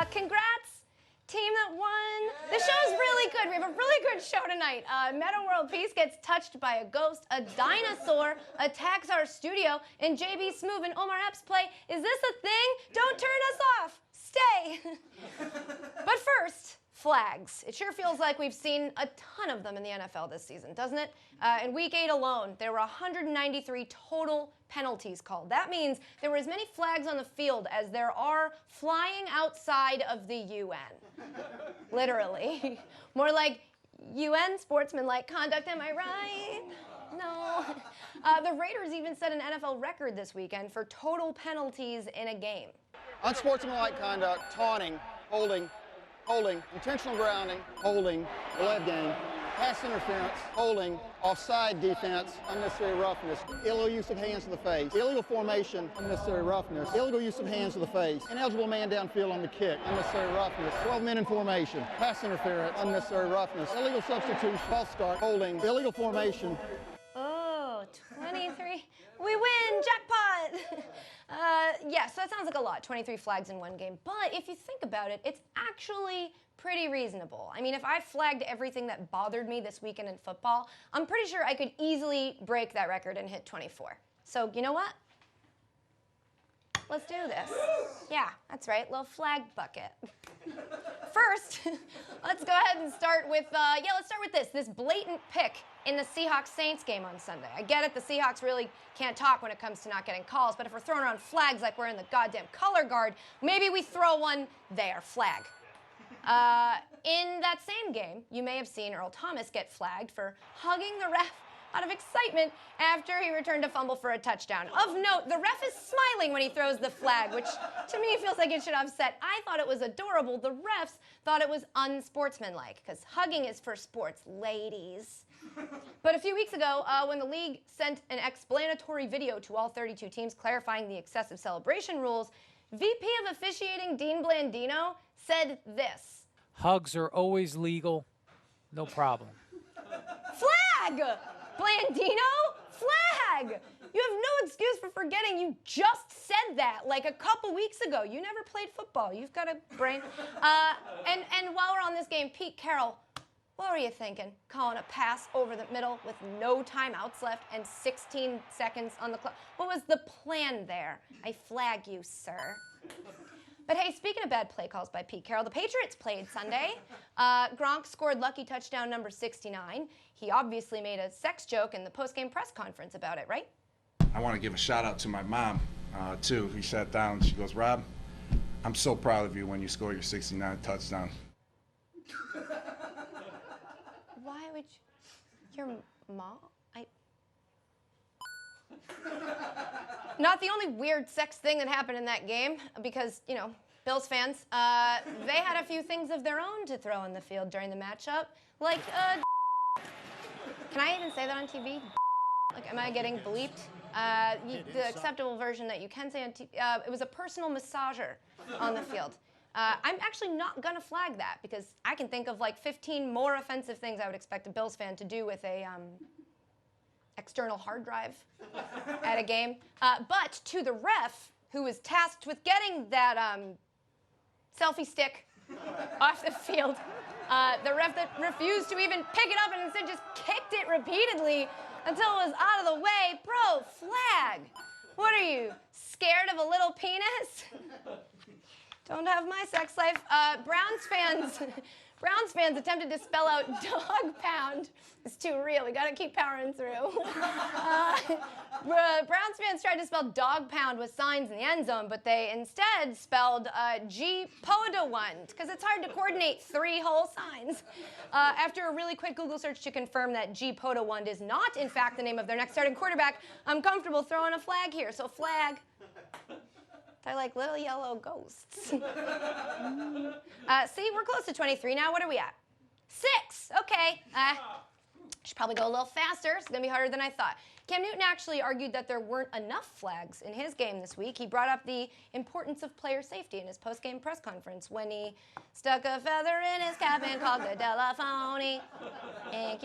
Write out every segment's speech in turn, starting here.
Congrats, team that won. The show's really good. We have a really good show tonight. Meta World Peace gets touched by a ghost. A dinosaur attacks our studio. And JB Smoove and Omar Epps play Is This a Thing? Don't turn us off. Stay. But first, flags. It sure feels like we've seen a ton of them in the NFL this season, doesn't it? In Week 8 alone, there were 193 total penalties called. That means there were as many flags on the field as there are flying outside of the UN. Literally. More like UN sportsmanlike conduct, am I right? No. The Raiders even set an NFL record this weekend for total penalties in a game. Unsportsmanlike conduct, taunting, holding, intentional grounding, holding, delay game, pass interference, holding, offside defense, unnecessary roughness, illegal use of hands to the face, illegal formation, unnecessary roughness, illegal use of hands to the face, ineligible man downfield on the kick, unnecessary roughness, 12 men in formation, pass interference, unnecessary roughness, illegal substitution, false start, holding, illegal formation. Oh, 23. We win, jackpot! Yeah, so that sounds like a lot, 23 flags in one game. But if you think about it, it's actually pretty reasonable. I mean, if I flagged everything that bothered me this weekend in football, I'm pretty sure I could easily break that record and hit 24. So, you know what? Let's do this. Yeah, that's right, little flag bucket. First, let's go ahead and start with, let's start with this blatant pick in the Seahawks-Saints game on Sunday. I get it, the Seahawks really can't talk when it comes to not getting calls, but if we're throwing around flags like we're in the goddamn color guard, maybe we throw one there, flag. In that same game, you may have seen Earl Thomas get flagged for hugging the ref out of excitement after he returned a fumble for a touchdown. Of note, the ref is smiling when he throws the flag, which to me feels like it should upset. I thought it was adorable. The refs thought it was unsportsmanlike, because hugging is for sports, ladies. But a few weeks ago, when the league sent an explanatory video to all 32 teams clarifying the excessive celebration rules, VP of Officiating Dean Blandino said this. Hugs are always legal, no problem. Flag! Blandino? Flag! You have no excuse for forgetting you just said that like a couple weeks ago. You never played football. You've got a brain. And while we're on this game, Pete Carroll, what were you thinking? Calling a pass over the middle with no timeouts left and 16 seconds on the clock. What was the plan there? I flag you, sir. But hey, speaking of bad play calls by Pete Carroll, the Patriots played Sunday. Gronk scored lucky touchdown number 69. He obviously made a sex joke in the post-game press conference about it, right? I want to give a shout out to my mom, too. We sat down and she goes, Rob, I'm so proud of you when you score your 69th touchdown. Why would your mom? Not the only weird sex thing that happened in that game, because, you know, Bills fans, they had a few things of their own to throw in the field during the matchup, like, can I even say that on TV? Like, am I getting bleeped? The acceptable version that you can say on TV, it was a personal massager on the field. I'm actually not gonna flag that, because I can think of like 15 more offensive things I would expect a Bills fan to do with a, external hard drive at a game. But to the ref, who was tasked with getting that selfie stick off the field, the ref that refused to even pick it up and instead just kicked it repeatedly until it was out of the way. Bro, flag. What are you, scared of a little penis? Don't have my sex life. Browns fans attempted to spell out dog pound. It's too real. We gotta keep powering through. Browns fans tried to spell dog pound with signs in the end zone, but they instead spelled G Podawand, because it's hard to coordinate 3 whole signs. After a really quick Google search to confirm that G Podawand is not, in fact, the name of their next starting quarterback, I'm comfortable throwing a flag here. So flag. They're like little yellow ghosts. See, we're close to 23 now. What are we at? 6. Okay. Should probably go a little faster. It's going to be harder than I thought. Cam Newton actually argued that there weren't enough flags in his game this week. He brought up the importance of player safety in his post-game press conference when he stuck a feather in his cap and called Goodell a phony. And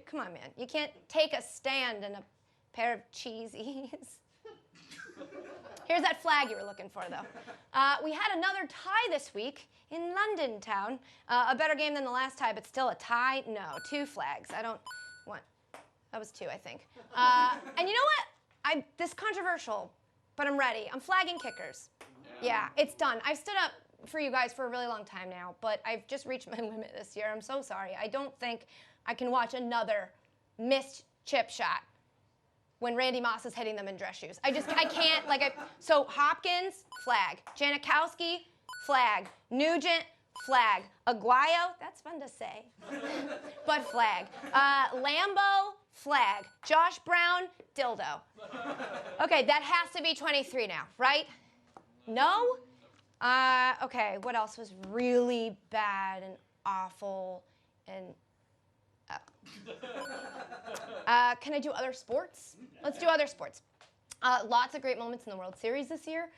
come on, man. You can't take a stand in a pair of cheesies. Here's that flag you were looking for, though. We had another tie this week in London town. A better game than the last tie, but still a tie? No, 2 flags. I don't want. That was 2, I think. And you know what? This is controversial, but I'm ready. I'm flagging kickers. Yeah, it's done. I've stood up for you guys for a really long time now, but I've just reached my limit this year. I'm so sorry. I don't think I can watch another missed chip shot when Randy Moss is hitting them in dress shoes. I can't, so Hopkins, flag. Janikowski, flag. Nugent, flag. Aguayo, that's fun to say, but flag. Lambo, flag. Josh Brown, dildo. Okay, that has to be 23 now, right? No? Okay, what else was really bad and awful and... can I do other sports? Let's do other sports. Lots of great moments in the World Series this year.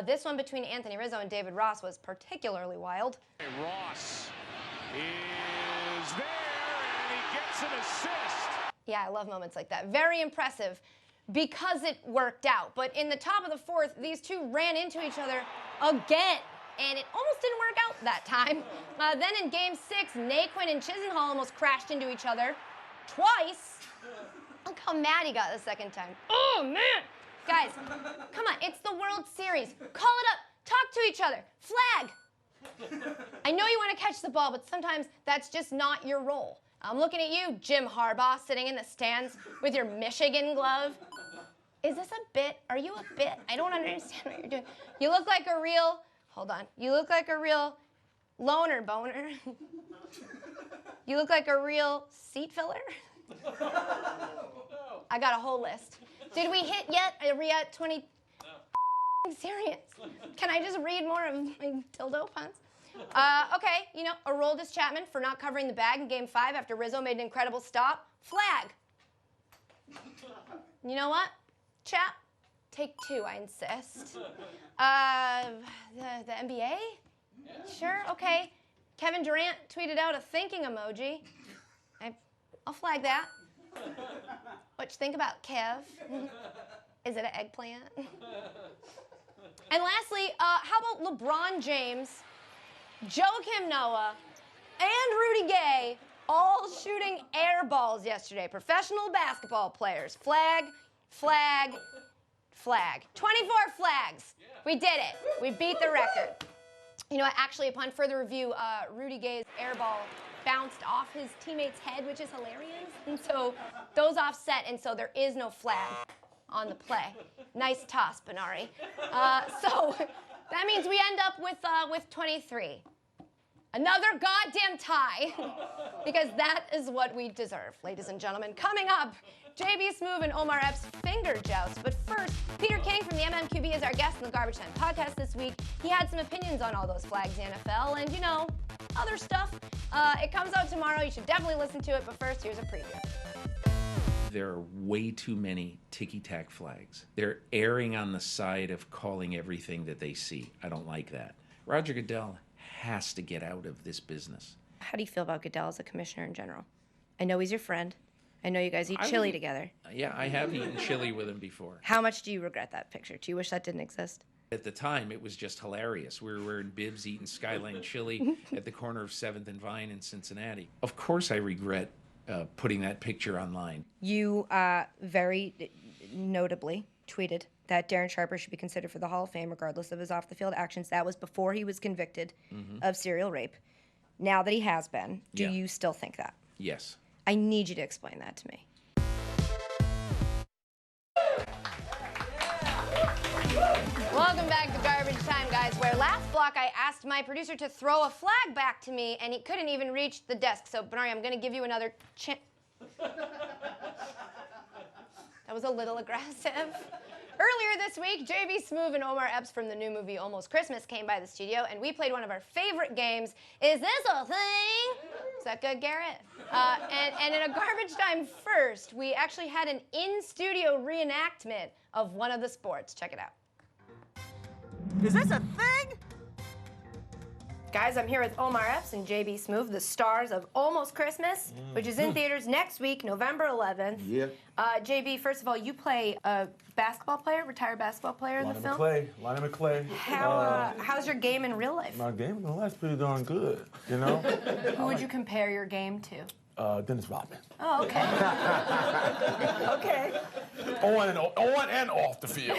This one between Anthony Rizzo and David Ross was particularly wild. Ross is there, and he gets an assist. Yeah, I love moments like that. Very impressive because it worked out. But in the top of the 4th, these two ran into each other again. And it almost didn't work out that time. Then in Game 6, Naquin and Chisenhall almost crashed into each other twice. Look how mad he got the second time. Oh, man! Guys, come on, it's the World Series. Call it up, talk to each other, flag. I know you want to catch the ball, but sometimes that's just not your role. I'm looking at you, Jim Harbaugh, sitting in the stands with your Michigan glove. Is this a bit? Are you a bit? I don't understand what you're doing. You look like a real... Hold on. You look like a real loner boner. You look like a real seat filler. I got a whole list. Did we hit yet? Are we at 20? No. Serious. Can I just read more of my dildo puns? Okay, you know, Aroldis Chapman for not covering the bag in Game 5 after Rizzo made an incredible stop. Flag. You know what, Chap? Take 2, I insist. The NBA? Yeah. Sure, okay. Kevin Durant tweeted out a thinking emoji. I'll flag that. What you think about Kev? Is it an eggplant? And lastly, how about LeBron James, Joakim Noah, and Rudy Gay all shooting air balls yesterday? Professional basketball players. Flag, flag, flag. 24 flags. We did it. We beat the record. You know what? Actually, upon further review, Rudy Gay's air ball bounced off his teammate's head, which is hilarious. And so those offset, and so there is no flag on the play. Nice toss, Benari. So that means we end up with 23. Another goddamn tie, because that is what we deserve, ladies and gentlemen. Coming up, JB Smoove and Omar Epps finger joust. But first, Peter King from the MMQB is our guest in the Garbage Time podcast this week. He had some opinions on all those flags in the NFL and, you know, other stuff. It comes out tomorrow. You should definitely listen to it. But first, here's a preview. There are way too many ticky-tack flags. They're erring on the side of calling everything that they see. I don't like that. Roger Goodell has to get out of this business. How do you feel about Goodell as a commissioner in general? I know he's your friend. I know you guys eat chili together. Yeah, I have eaten chili with him before. How much do you regret that picture? Do you wish that didn't exist? At the time, it was just hilarious. We were wearing bibs, eating Skyline chili at the corner of 7th and Vine in Cincinnati. Of course I regret putting that picture online. You very notably tweeted that Darren Sharper should be considered for the Hall of Fame regardless of his off-the-field actions. That was before he was convicted of serial rape. Now that he has been, do you still think that? Yes. I need you to explain that to me. Welcome back to Garbage Time, guys, where last block I asked my producer to throw a flag back to me, and he couldn't even reach the desk. So, Benari, I'm going to give you another chance. That was a little aggressive. Earlier this week, JB Smoove and Omar Epps from the new movie Almost Christmas came by the studio, and we played one of our favorite games, Is This a Thing? Is that good, Garrett? And in a Garbage Time first, we actually had an in-studio reenactment of one of the sports. Check it out. Is this a thing? Guys, I'm here with Omar Epps and JB Smoove, the stars of Almost Christmas, which is in theaters next week, November 11th. Yeah. JB, first of all, you play a basketball player, retired basketball player in the film. Lonnie McClay. How's your game in real life? My game in real life's pretty darn good, you know? Who would you compare your game to? Dennis Rodman. Oh, okay. Okay. On and off the field.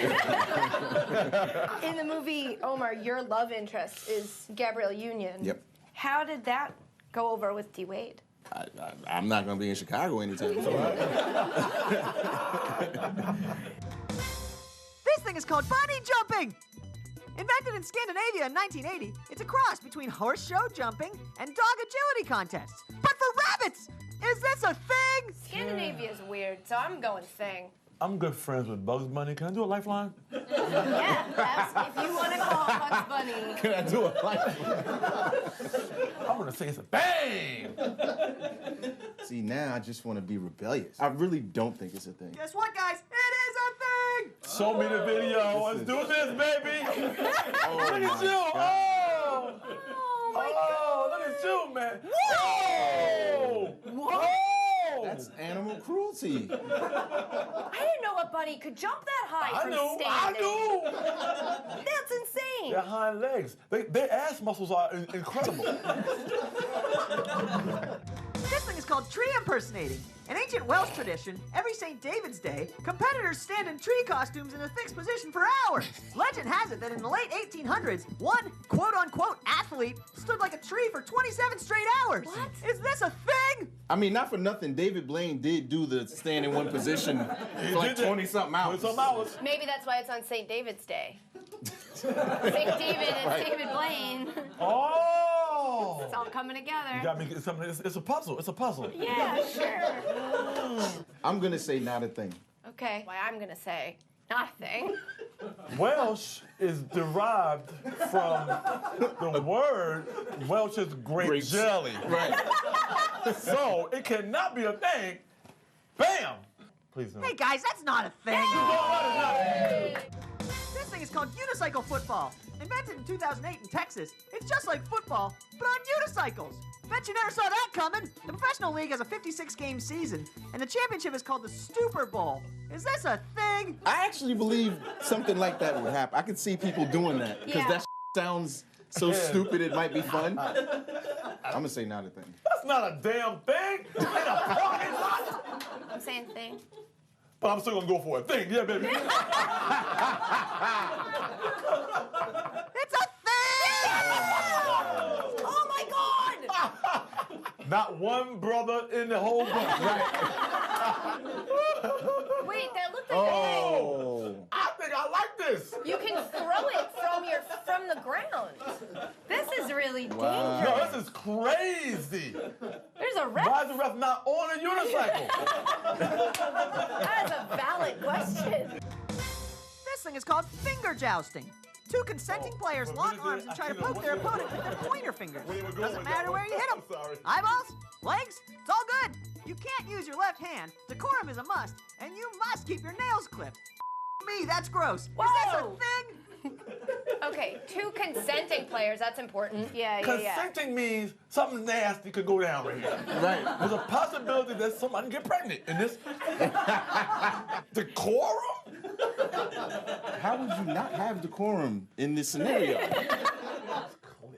In the movie, Omar, your love interest is Gabrielle Union. Yep. How did that go over with D. Wade? I'm not going to be in Chicago anytime soon. This thing is called bunny jumping! Invented in Scandinavia in 1980, it's a cross between horse show jumping and dog agility contests. But for rabbits! Is this a thing? Scandinavia is weird, so I'm going thing. I'm good friends with Bugs Bunny. Can I do a lifeline? Yeah, if you want to call Bugs Bunny. Can I do a lifeline? I'm going to say it's a thing. See, now I just want to be rebellious. I really don't think it's a thing. Guess what, guys? It is a thing! Show me the video. Let's do this, baby. Look at you. Oh, look at you, man. Whoa! Whoa! That's animal cruelty. I didn't know a bunny could jump that high from standing. I That's insane. Their hind legs. Their ass muscles are incredible. This thing is called tree impersonating. In ancient Welsh tradition, every St. David's Day, competitors stand in tree costumes in a fixed position for hours. Legend has it that in the late 1800s, one quote-unquote athlete stood like a tree for 27 straight hours. What? Is this a thing? I mean, not for nothing, David Blaine did do the stand in one position for like 20-something hours. 20-something hours. Maybe that's why it's on St. David's Day. St. David and David Blaine. Oh! It's all coming together. You got me something. It's a puzzle. It's a puzzle. Yeah, sure. I'm going to say not a thing. Okay. Why I'm gonna say nothing. Welsh is derived from the word Welch's grape jelly. Right. So it cannot be a thing. Bam! Please no. Hey guys, that's not a thing. Hey! This thing is called unicycle football. Invented in 2008 in Texas, it's just like football, but on unicycles. Bet you never saw that coming. The professional league has a 56-game season, and the championship is called the Super Bowl. Is this a thing? I actually believe something like that would happen. I could see people doing that because that sounds so stupid it might be fun. I'm going to say not a thing. That's not a damn thing. In a parking lot. I'm saying thing. But I'm still gonna go for a thing. Yeah, baby. It's a thing! Oh my God! Not one brother in the whole bunch. Right. Wait, that looked like Oh. I think I like this. you can throw it from the ground. This is really No, dangerous. this is crazy. There's a ref. Why is the ref not on a unicycle? That is a valid question. This thing is called finger jousting. Two consenting players lock arms and try to poke their opponent with their pointer fingers. Doesn't matter where you hit them. Eyeballs? Legs? It's all good. You can't use your left hand. Decorum is a must. And you must keep your nails clipped. Me, that's gross. Whoa. Is this a thing? Okay, two consenting players, that's important. Yeah. Consenting means something nasty could go down right here. Right. There's a possibility that somebody can get pregnant in this. Decorum? How would you not have decorum in this scenario?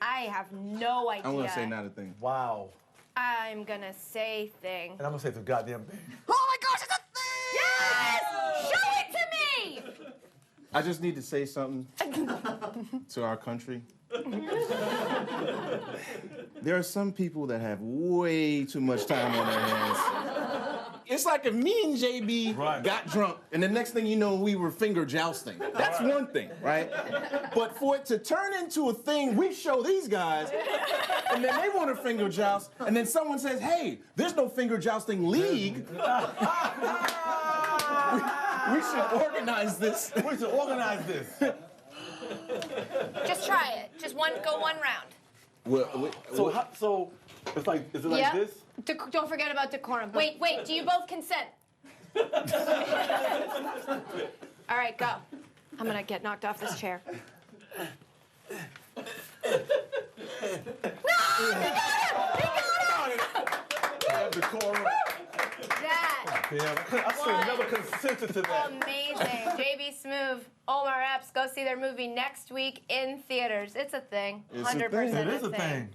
I have no idea. I'm going to say not a thing. Wow. I'm gonna say thing. And I'm gonna say the goddamn thing. Oh my gosh, it's a thing! Yes! Show it to me! I just need to say something to our country. There are some people that have way too much time on their hands. It's like if me and JB got drunk, and the next thing you know, we were finger jousting. That's one thing, right? But for it to turn into a thing, we show these guys, and then they want to finger joust, and then someone says, hey, there's no finger jousting league. We should organize this. We should organize this. Just try it. Just go one round. So it's like, is it like this? Don't forget about decorum. Wait, do you both consent? All right, go. I'm gonna get knocked off this chair. I should have never consented to that. Amazing. JB Smoove, Omar Epps, go see their movie next week in theaters. It's a thing. 100% It is a thing.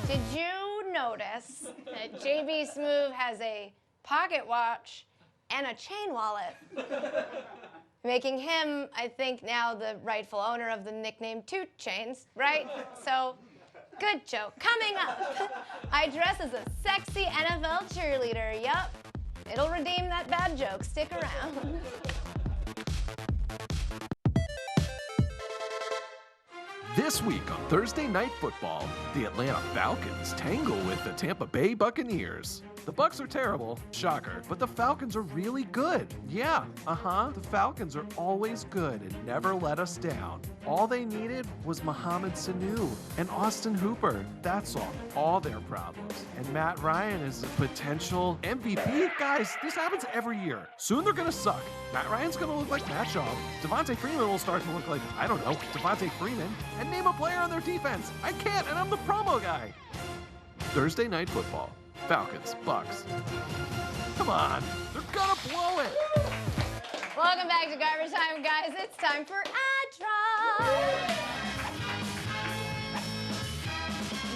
Did you notice that JB Smoove has a pocket watch and a chain wallet? Making him, I think, now the rightful owner of the nickname 2 Chains, right? So, good joke. Coming up, I dress as a sexy NFL cheerleader. Yup. It'll redeem that bad joke. Stick around. This week on Thursday Night Football, the Atlanta Falcons tangle with the Tampa Bay Buccaneers. The Bucs are terrible, shocker, but the Falcons are really good. Yeah, the Falcons are always good and never let us down. All they needed was Mohamed Sanu and Austin Hooper. That's all their problems. And Matt Ryan is a potential MVP. Guys, this happens every year. Soon they're gonna suck. Matt Ryan's gonna look like Matt Schaub. Devontae Freeman will start to look like, I don't know, Devontae Freeman. And name a player on their defense. I can't, and I'm the promo guy. Thursday Night Football. Falcons, Bucs. Come on, they're gonna blow it. Welcome back to Garbage Time, guys. It's time for Ad Drop.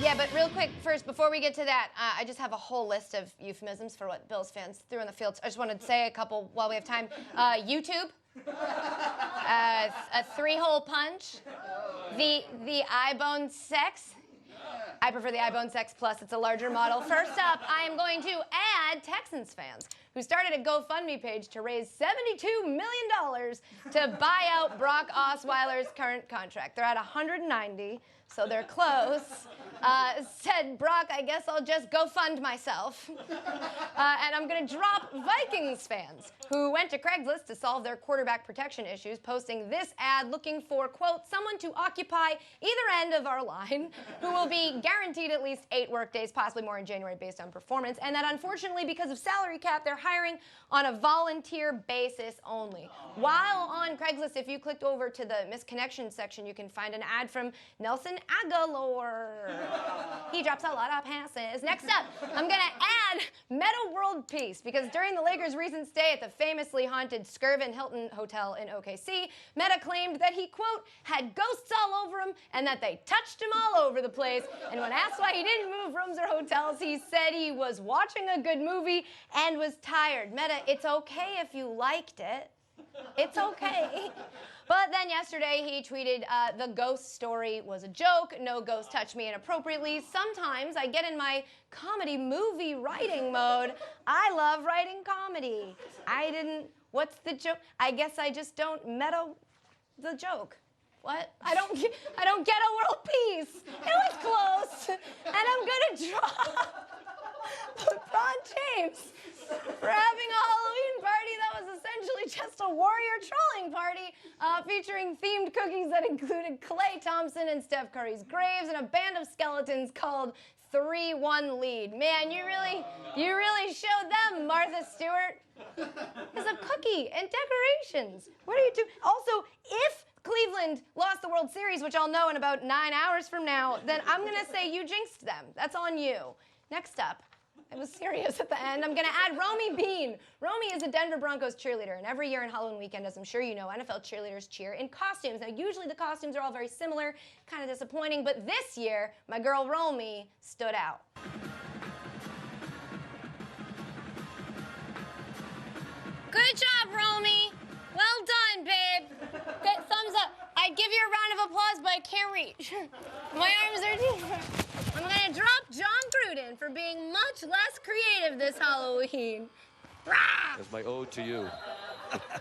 Yeah, but real quick, first, before we get to that, I just have a whole list of euphemisms for what Bills fans threw in the field. I just wanted to say a couple while we have time. YouTube, a 3-hole punch, the iBone sex. I prefer the iBone Sex Plus. It's a larger model. First up, I am going to add Texans fans who started a GoFundMe page to raise $72 million to buy out Brock Osweiler's current contract. They're at 190, so they're close. Said, Brock, I guess I'll just go fund myself. And I'm going to drop Vikings fans who went to Craigslist to solve their quarterback protection issues, posting this ad looking for, quote, someone to occupy either end of our line who will be guaranteed at least 8 work days, possibly more in January based on performance, and that unfortunately because of salary cap, they're hiring on a volunteer basis only. While on Craigslist, if you clicked over to the misconnection section, you can find an ad from Nelson Aguilar. He drops a lot of passes. Next up, I'm going to add Meta World Peace, because during the Lakers' recent stay at the famously haunted Skirvin Hilton Hotel in OKC, Meta claimed that he, quote, had ghosts all over him and that they touched him all over the place. And when asked why he didn't move rooms or hotels, he said he was watching a good movie and was tired. Meta, it's okay if you liked it. It's okay. But then yesterday he tweeted, the ghost story was a joke. No ghost touched me inappropriately. Sometimes I get in my comedy movie writing mode. I love writing comedy. What's the joke? I guess I just don't meta the joke. What? I don't get a world peace. It was close. And I'm gonna drop LeBron James for having a Halloween party that was essentially just a warrior trolling party featuring themed cookies that included Klay Thompson and Steph Curry's graves and a band of skeletons called 3-1 Lead. Man, you really showed them, Martha Stewart. It's a cookie and decorations. What are you doing? Also, if Cleveland lost the World Series, which I'll know in about 9 hours from now, then I'm gonna say you jinxed them. That's on you. Next up, I was serious at the end. I'm gonna add Romy Bean. Romy is a Denver Broncos cheerleader, and every year on Halloween weekend, as I'm sure you know, NFL cheerleaders cheer in costumes. Now, usually the costumes are all very similar, kind of disappointing, but this year, my girl Romy stood out. Good job, Romy. Well done, babe. Good, thumbs up. I'd give you a round of applause, but I can't reach. My arms are too. I'm gonna drop John Gruden for being much less creative this Halloween. Rah! That's my ode to you.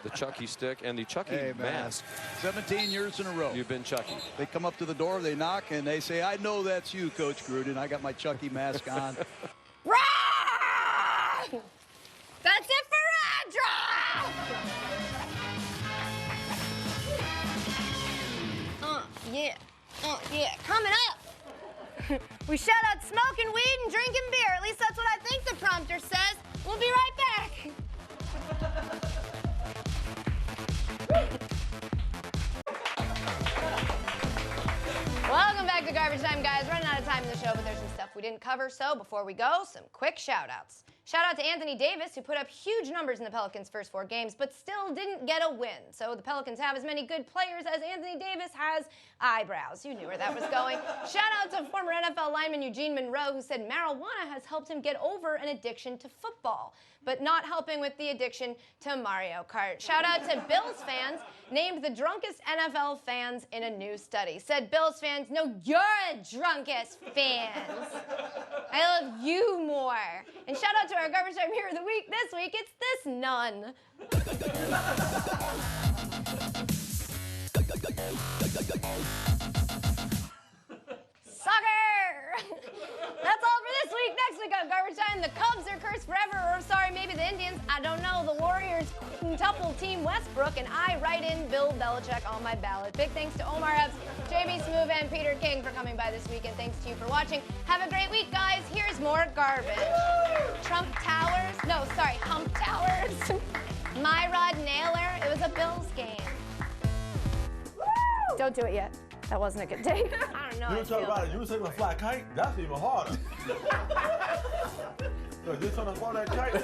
The Chucky stick and the Chucky mask. 17 years in a row. You've been Chucky. They come up to the door, they knock, and they say, I know that's you, Coach Gruden. I got my Chucky mask on. Rah! That's it for Ad Drop! Yeah. Coming up, we shout out smoking weed and drinking beer. At least that's what I think the prompter says. We'll be right back. Welcome back back to Garbage Time, guys. Running out of time in the show, but there's some stuff we didn't cover. So before we go, some quick shout-outs. Shout out to Anthony Davis, who put up huge numbers in the Pelicans' first 4 games, but still didn't get a win. So the Pelicans have as many good players as Anthony Davis has eyebrows. You knew where that was going. Shout out to former NFL lineman Eugene Monroe, who said marijuana has helped him get over an addiction to football, but not helping with the addiction to Mario Kart. Shout out to Bills fans, named the drunkest NFL fans in a new study. Said Bills fans, no, you're the drunkest fans. I love you more. And shout out to our Garbage Time Hero of the Week. This week, it's this nun. Soccer! That's all for this week. Next week on Garbage Time, the Cubs are cursed forever, or sorry, maybe the Indians. I don't know. The Warriors quintuple Team Westbrook, and I write in Bill Belichick on my ballot. Big thanks to Omar, Epps, JB Smoove, and Peter King for coming by this week, and thanks to you for watching. Have a great week, guys. Here's more garbage. Trump Towers. No, sorry, Hump Towers. Myrod Naylor. It was a Bills game. Woo! Don't do it yet. That wasn't a good take. I don't know. You were talking about it. You were taking a fly kite? That's even harder. So you're trying to fly that kite?